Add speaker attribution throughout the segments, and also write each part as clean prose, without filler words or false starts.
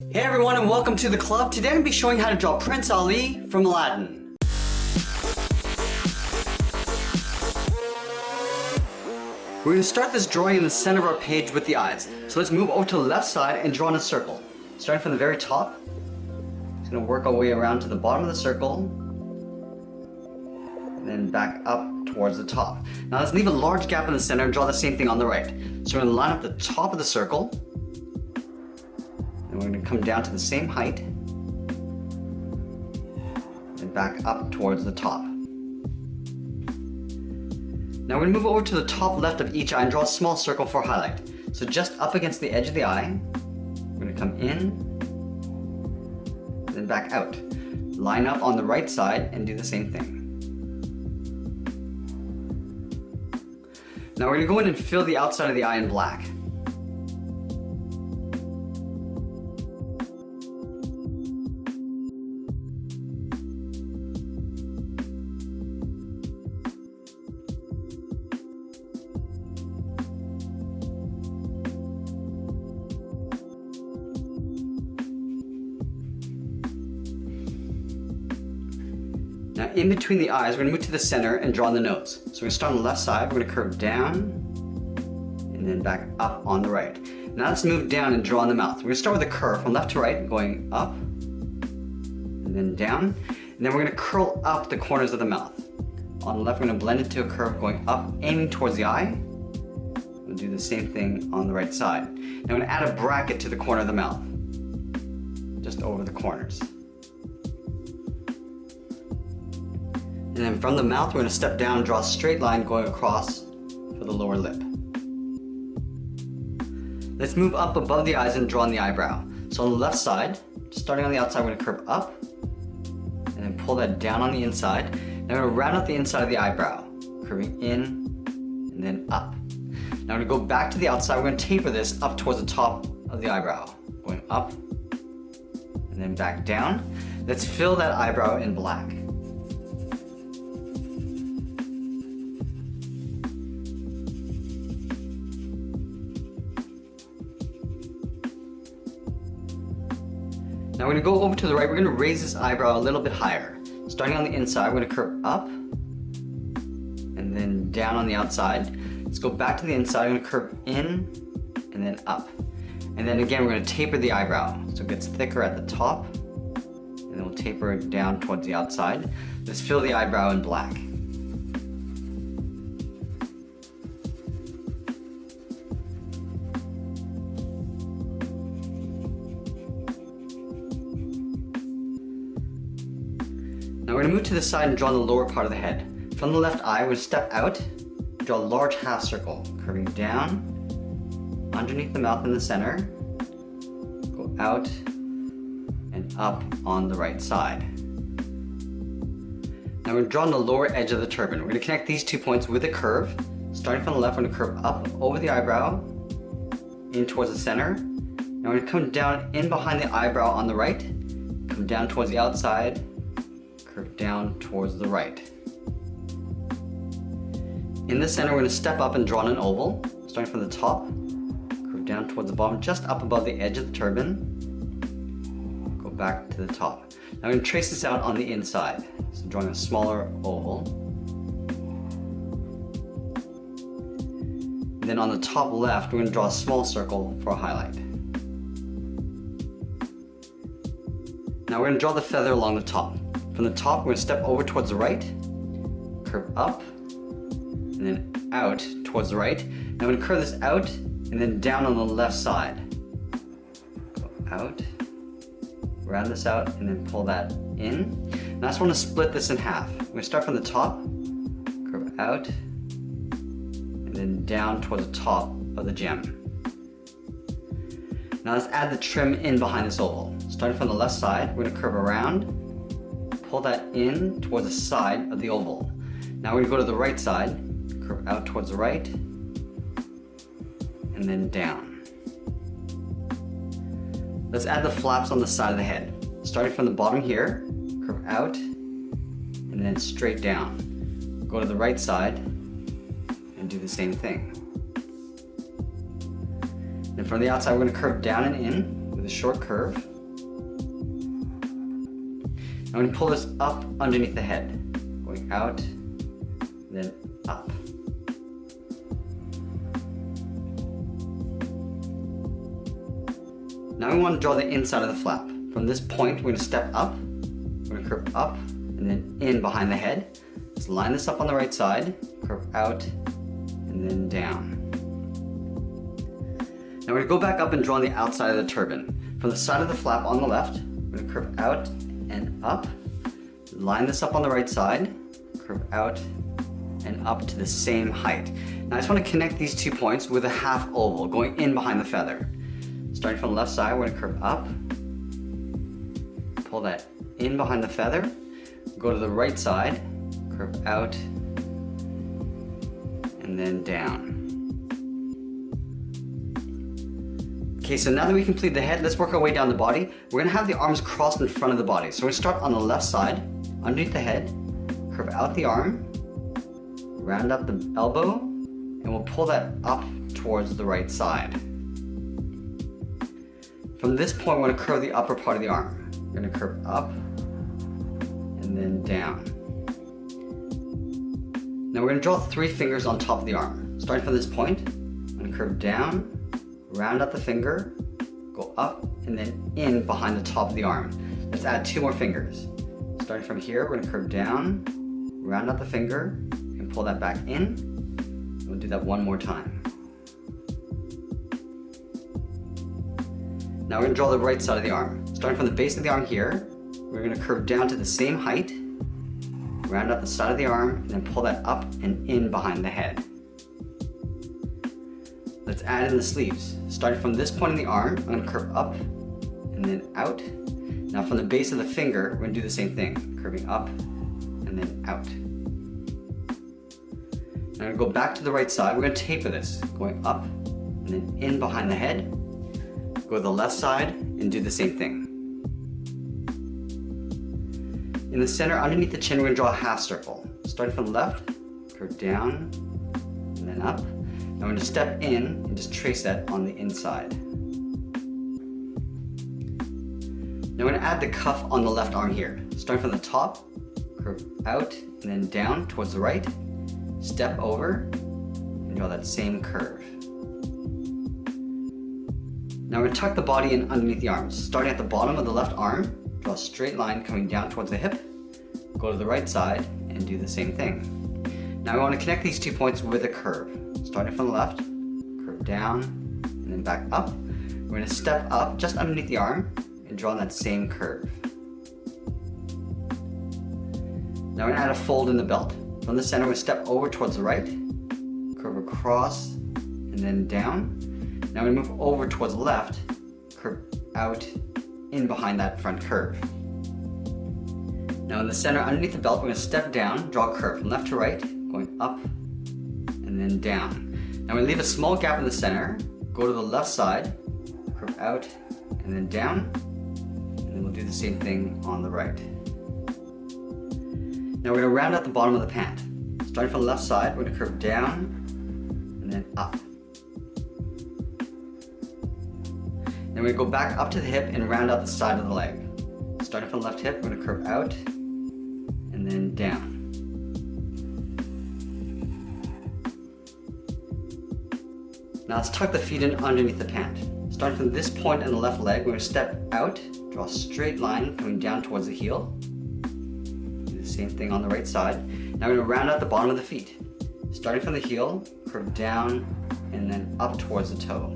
Speaker 1: Hey everyone and welcome to the club. Today I'm going to be showing how to draw Prince Ali from Aladdin. We're going to start this drawing in the center of our page with the eyes. So let's move over to the left side and draw in a circle. Starting from the very top, just going to work our way around to the bottom of the circle, and then back up towards the top. Now let's leave a large gap in the center and draw the same thing on the right. So we're going to line up the top of the circle, and we're going to come down to the same height and back up towards the top. Now we're going to move over to the top left of each eye and draw a small circle for highlight. So just up against the edge of the eye, we're going to come in, then back out. Line up on the right side and do the same thing. Now we're going to go in and fill the outside of the eye in black. Now in between the eyes, we're going to move to the center and draw the nose. So we're going to start on the left side, we're going to curve down and then back up on the right. Now let's move down and draw in the mouth. We're going to start with a curve from left to right, going up and then down. And then we're going to curl up the corners of the mouth. On the left, we're going to blend it to a curve going up, aiming towards the eye. We'll do the same thing on the right side. Now I'm going to add a bracket to the corner of the mouth, just over the corners. And then from the mouth, we're going to step down and draw a straight line going across for the lower lip. Let's move up above the eyes and draw in the eyebrow. So on the left side, starting on the outside, we're going to curve up and then pull that down on the inside. Now we're going to round out the inside of the eyebrow, curving in and then up. Now we're going to go back to the outside. We're going to taper this up towards the top of the eyebrow, going up and then back down. Let's fill that eyebrow in black. Now we're going to go over to the right, we're going to raise this eyebrow a little bit higher. Starting on the inside, we're going to curve up and then down on the outside. Let's go back to the inside, we're going to curve in and then up. And then again, we're going to taper the eyebrow so it gets thicker at the top, and then we'll taper it down towards the outside. Let's fill the eyebrow in black. Now we're going to move to the side and draw the lower part of the head. From the left eye, we're going to step out, draw a large half circle, curving down, underneath the mouth in the center, go out, and up on the right side. Now we're going to draw on the lower edge of the turban. We're going to connect these 2 points with a curve. Starting from the left, we're going to curve up over the eyebrow, in towards the center. Now we're going to come down in behind the eyebrow on the right, come down towards the outside, curve down towards the right. In the center, we're going to step up and draw an oval, starting from the top, curve down towards the bottom, just up above the edge of the turban, go back to the top. Now I'm going to trace this out on the inside, so drawing a smaller oval. And then on the top left, we're going to draw a small circle for a highlight. Now we're going to draw the feather along the top. From the top, we're going to step over towards the right, curve up, and then out towards the right. Now I'm going to curve this out and then down on the left side. Go out, round this out, and then pull that in. Now I just want to split this in half. We're going to start from the top, curve out, and then down towards the top of the gem. Now let's add the trim in behind this oval. Starting from the left side, we're going to curve around, pull that in towards the side of the oval. Now we're going to go to the right side, curve out towards the right, and then down. Let's add the flaps on the side of the head. Starting from the bottom here, curve out, and then straight down. Go to the right side, and do the same thing. Then from the outside, we're going to curve down and in with a a short curve. I'm going to pull this up underneath the head, going out, then up. Now we want to draw the inside of the flap. From this point, we're going to step up, we're going to curve up, and then in behind the head. Let's line this up on the right side, curve out, and then down. Now we're going to go back up and draw on the outside of the turban. From the side of the flap on the left, we're going to curve out and up, line this up on the right side, curve out and up to the same height. Now I just want to connect these 2 points with a half oval going in behind the feather. Starting from the left side, we're going to curve up, pull that in behind the feather, go to the right side, curve out, and then down. Okay, so now that we complete the head, let's work our way down the body. We're going to have the arms crossed in front of the body. So we're going to start on the left side, underneath the head, curve out the arm, round up the elbow, and we'll pull that up towards the right side. From this point, we're going to curve the upper part of the arm. We're going to curve up and then down. Now we're going to draw 3 fingers on top of the arm. Starting from this point, I'm going to curve down, round up the finger, go up, and then in behind the top of the arm. Let's add 2 more fingers. Starting from here, we're going to curve down, round up the finger, and pull that back in. We'll do that 1 more time. Now we're going to draw the right side of the arm. Starting from the base of the arm here, we're going to curve down to the same height, round up the side of the arm, and then pull that up and in behind the head. Let's add in the sleeves. Starting from this point in the arm, I'm going to curve up and then out. Now from the base of the finger, we're going to do the same thing, curving up and then out. Now I'm going to go back to the right side. We're going to taper this, going up and then in behind the head. Go to the left side and do the same thing. In the center, underneath the chin, we're going to draw a half circle. Starting from the left, curve down and then up. Now we're going to step in and just trace that on the inside. Now we're going to add the cuff on the left arm here. Starting from the top, curve out and then down towards the right, step over, and draw that same curve. Now we're going to tuck the body in underneath the arms. Starting at the bottom of the left arm, draw a straight line coming down towards the hip, go to the right side, and do the same thing. Now we want to connect these 2 points with a curve. Starting from the left, curve down, and then back up. We're going to step up just underneath the arm and draw that same curve. Now we're going to add a fold in the belt. From the center, we step over towards the right, curve across, and then down. Now we move over towards the left, curve out, in behind that front curve. Now in the center, underneath the belt, we're going to step down, draw a curve from left to right, going up, and then down. Now we leave a small gap in the center, go to the left side, curve out, and then down, and then we'll do the same thing on the right. Now we're going to round out the bottom of the pant. Starting from the left side, we're going to curve down, and then up. Then we're going to go back up to the hip and round out the side of the leg. Starting from the left hip, we're going to curve out, and then down. Now let's tuck the feet in underneath the pant. Starting from this point in the left leg, we're going to step out, draw a straight line coming down towards the heel. Do the same thing on the right side. Now we're going to round out the bottom of the feet. Starting from the heel, curve down, and then up towards the toe.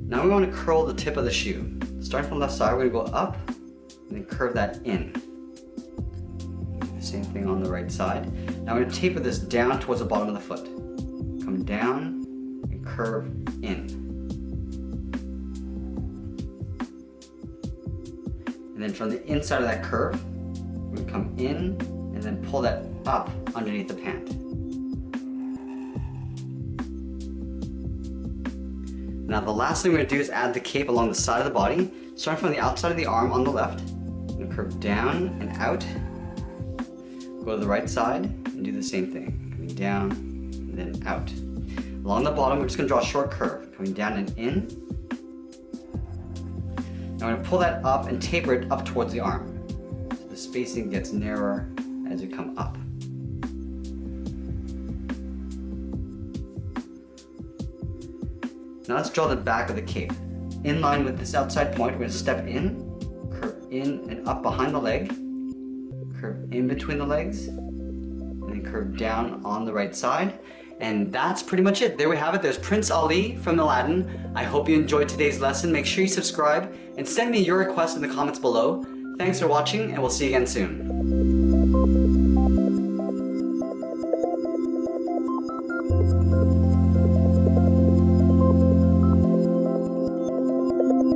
Speaker 1: Now we want to curl the tip of the shoe. Starting from the left side, we're going to go up, and then curve that in. Do the same thing on the right side. Now we're going to taper this down towards the bottom of the foot. Come down and curve in. And then from the inside of that curve, we're going to come in and then pull that up underneath the pant. Now the last thing we're going to do is add the cape along the side of the body. Starting from the outside of the arm on the left, we're going to curve down and out. Go to the right side and do the same thing, coming down and then out. Along the bottom, we're just gonna draw a short curve, coming down and in. Now I'm gonna pull that up and taper it up towards the arm. So the spacing gets narrower as you come up. Now let's draw the back of the cape. In line with this outside point, we're gonna step in, curve in and up behind the leg, curve in between the legs, and then curve down on the right side. And that's pretty much it. There we have it. There's Prince Ali from Aladdin. I hope you enjoyed today's lesson. Make sure you subscribe and send me your requests in the comments below. Thanks for watching, and we'll see you again soon.